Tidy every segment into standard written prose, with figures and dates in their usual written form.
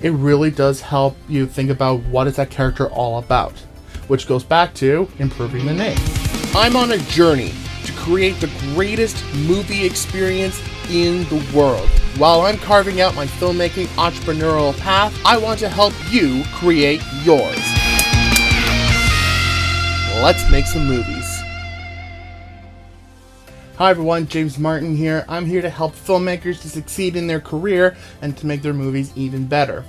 it really does help you think about what is that character all about, which goes back to improving the name. I'm on a journey to create the greatest movie experience in the world. While I'm carving out my filmmaking entrepreneurial path, I want to help you create yours. Let's make some movies. Hi everyone, James Martin here. I'm here to help filmmakers to succeed in their career and to make their movies even better.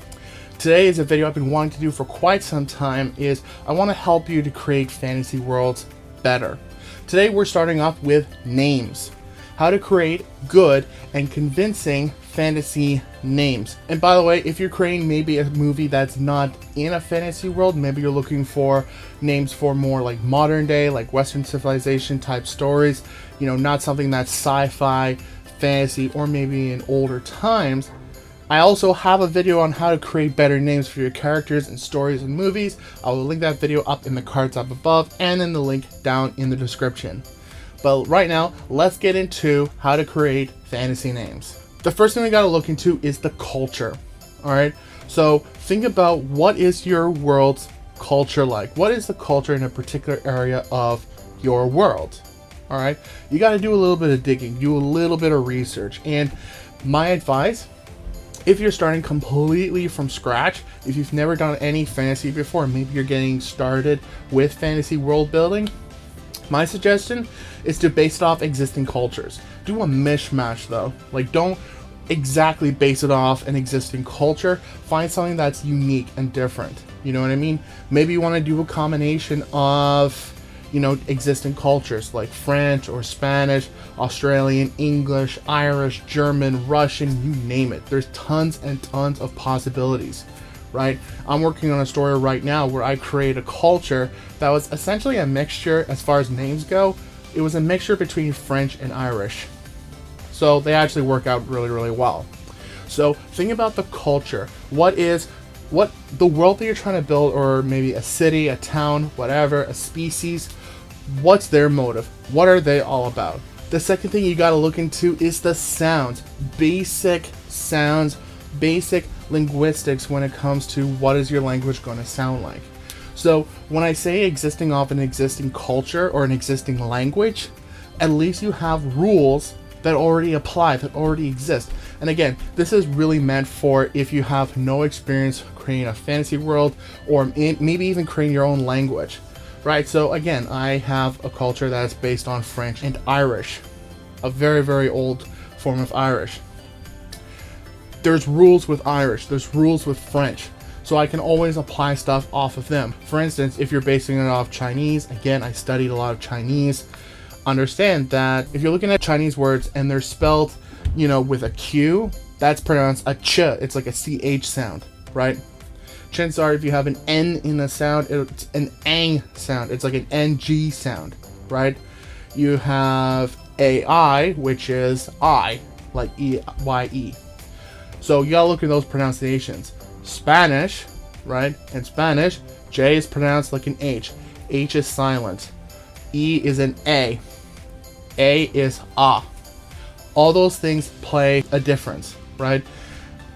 Today is a video I've been wanting to do for quite some time. I want to help you to create fantasy worlds better. Today we're starting off with names. How to create good and convincing fantasy names. And by the way, if you're creating maybe a movie that's not in a fantasy world, maybe you're looking for names for more like modern day, like Western civilization type stories, you know, not something that's sci-fi, fantasy, or maybe in older times, I also have a video on how to create better names for your characters and stories and movies. I will link that video up in the cards up above and in the link down in the description. But right now, let's get into how to create fantasy names. The first thing we gotta look into is the culture. Alright, so think about what is your world's culture like? What is the culture in a particular area of your world? Alright, you gotta do a little bit of digging, do a little bit of research. And my advice, if you're starting completely from scratch, if you've never done any fantasy before, maybe you're getting started with fantasy world building, my suggestion is to base it off existing cultures. Do a mishmash though. Like, don't exactly base it off an existing culture. Find something that's unique and different. You know what I mean? Maybe you want to do a combination of, you know, existing cultures like French or Spanish, Australian, English, Irish, German, Russian, you name it. There's tons and tons of possibilities. Right? I'm working on a story right now where I create a culture that was essentially a mixture as far as names go. It was a mixture between French and Irish. So they actually work out really, really well. So think about the culture. What the world that you're trying to build, or maybe a city, a town, whatever, a species, what's their motive? What are they all about? The second thing you got to look into is the sounds. Basic sounds, basic linguistics when it comes to what is your language going to sound like. So when I say existing off an existing culture or an existing language, at least you have rules that already apply, that already exist. And again, this is really meant for if you have no experience creating a fantasy world, or maybe even creating your own language, right? So again, I have a culture that is based on French and Irish, a very, very old form of Irish. There's rules with Irish, there's rules with French, so I can always apply stuff off of them. For instance, if you're basing it off Chinese, again, I studied a lot of Chinese, understand that if you're looking at Chinese words and they're spelled, you know, with a Q, that's pronounced a ch, it's like a CH sound, right? Chances are if you have an N in a sound, it's an ang sound, it's like an NG sound, right? You have AI, which is I, like E-Y-E. So you gotta look at those pronunciations. Spanish, right? In Spanish, J is pronounced like an H. H is silent. E is an A. A is ah. All those things play a difference, right?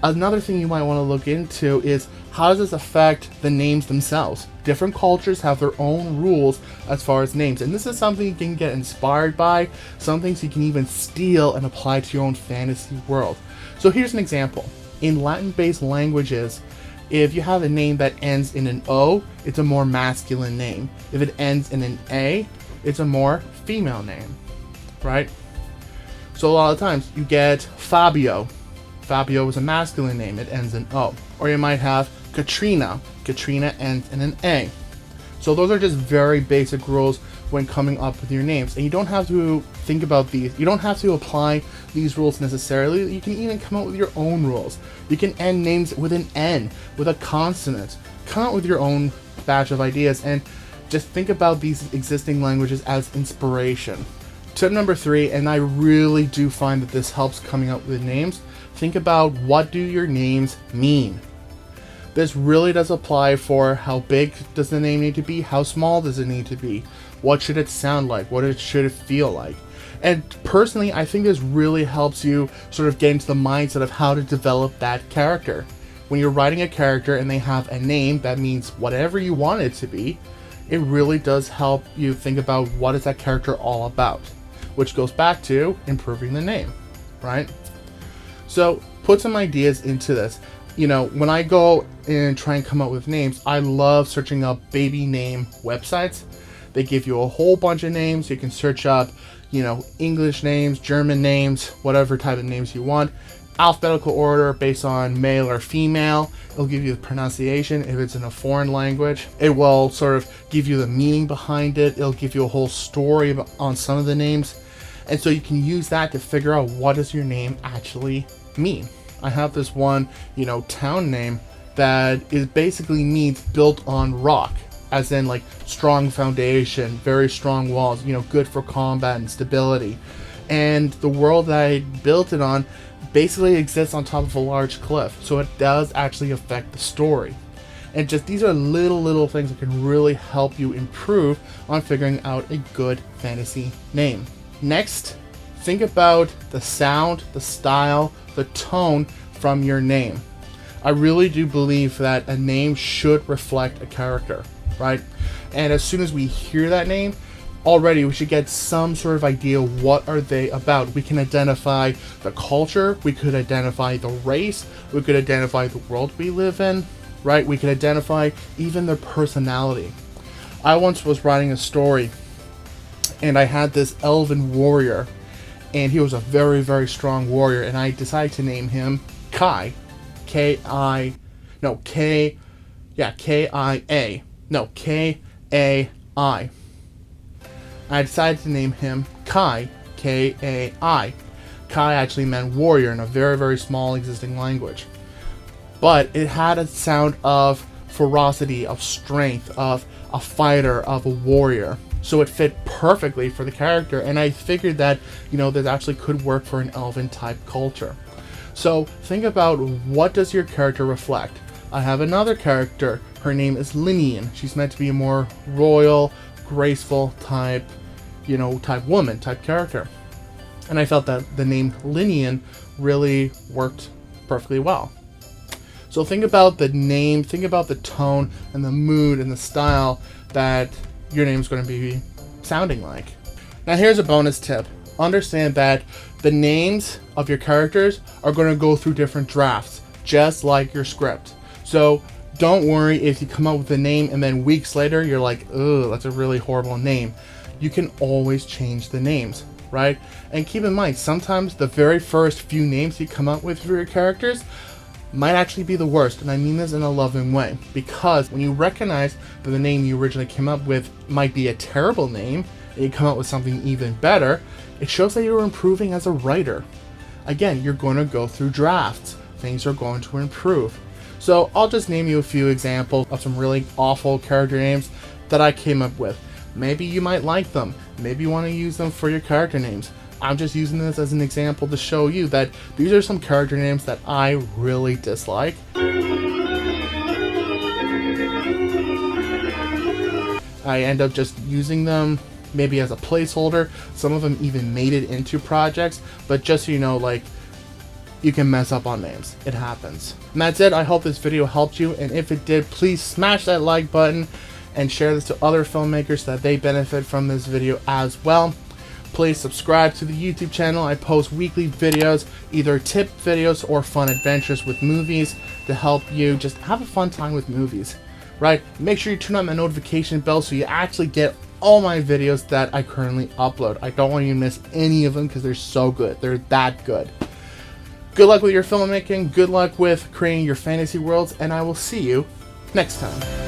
Another thing you might want to look into is how does this affect the names themselves? Different cultures have their own rules as far as names, and this is something you can get inspired by, some things you can even steal and apply to your own fantasy world. So here's an example. In Latin-based languages, if you have a name that ends in an O, it's a more masculine name. If it ends in an A, it's a more female name, right? So a lot of times you get Fabio. Fabio is a masculine name, it ends in O. Or you might have Katrina. Katrina ends in an A. So those are just very basic rules when coming up with your names. And you don't have to think about these. You don't have to apply these rules necessarily. You can even come up with your own rules. You can end names with an N, with a consonant. Come up with your own batch of ideas and just think about these existing languages as inspiration. Tip number 3, and I really do find that this helps coming up with names, think about what do your names mean. This really does apply for how big does the name need to be, how small does it need to be, what should it sound like, should it feel like. And personally, I think this really helps you sort of get into the mindset of how to develop that character. when you're writing a character and they have a name that means whatever you want it to be, it really does help you think about what is that character all about, which goes back to improving the name, right? So put some ideas into this. You know, when I go and try and come up with names, I love searching up baby name websites. They give you a whole bunch of names. You can search up, you know, English names, German names, whatever type of names you want. Alphabetical order based on male or female. It'll give you the pronunciation if it's in a foreign language. It will sort of give you the meaning behind it. It'll give you a whole story on some of the names. And so you can use that to figure out what does your name actually mean. I have this one, you know, town name that is basically means built on rock, as in like strong foundation, very strong walls, you know, good for combat and stability. And the world that I built it on basically exists on top of a large cliff, so it does actually affect the story. And just these are little things that can really help you improve on figuring out a good fantasy name. Next, think about the sound, the style, the tone from your name. I really do believe that a name should reflect a character, right? And as soon as we hear that name, already we should get some sort of idea what are they about. We can identify the culture, we could identify the race, we could identify the world we live in, right? We could identify even their personality. I once was writing a story and I had this elven warrior, and he was a very strong warrior, and I decided to name him Kai. K-I-A. No, K-A-I. I decided to name him Kai, K-A-I. Kai actually meant warrior in a very small existing language. But it had a sound of ferocity, of strength, of a fighter, of a warrior. So it fit perfectly for the character, and I figured that, you know, this actually could work for an elven type culture. So think about, what does your character reflect? I have another character. Her name is Linian. She's meant to be a more royal, graceful type, you know, type woman, type character. And I felt that the name Linian really worked perfectly well. So think about the name, think about the tone and the mood and the style that your name is going to be sounding like. Now here's a bonus tip. Understand that the names of your characters are going to go through different drafts, just like your script. So don't worry if you come up with a name and then weeks later you're like, ugh, that's a really horrible name. You can always change the names, right? And keep in mind, sometimes the very first few names you come up with for your characters might actually be the worst, and I mean this in a loving way, because when you recognize that the name you originally came up with might be a terrible name, and you come up with something even better, it shows that you're improving as a writer. Again, you're going to go through drafts. Things are going to improve. So I'll just name you a few examples of some really awful character names that I came up with. Maybe you might like them. Maybe you want to use them for your character names. I'm just using this as an example to show you that these are some character names that I really dislike. I end up just using them maybe as a placeholder. Some of them even made it into projects, but just so you know, like, you can mess up on names. It happens. And that's it. I hope this video helped you, and if it did, please smash that like button and share this to other filmmakers so that they benefit from this video as well. Please subscribe to the YouTube channel. I post weekly videos, either tip videos or fun adventures with movies to help you just have a fun time with movies, right? Make sure you turn on the notification bell so you actually get all my videos that I currently upload. I don't want you to miss any of them because they're so good. They're that good. Good luck with your filmmaking. Good luck with creating your fantasy worlds, and I will see you next time.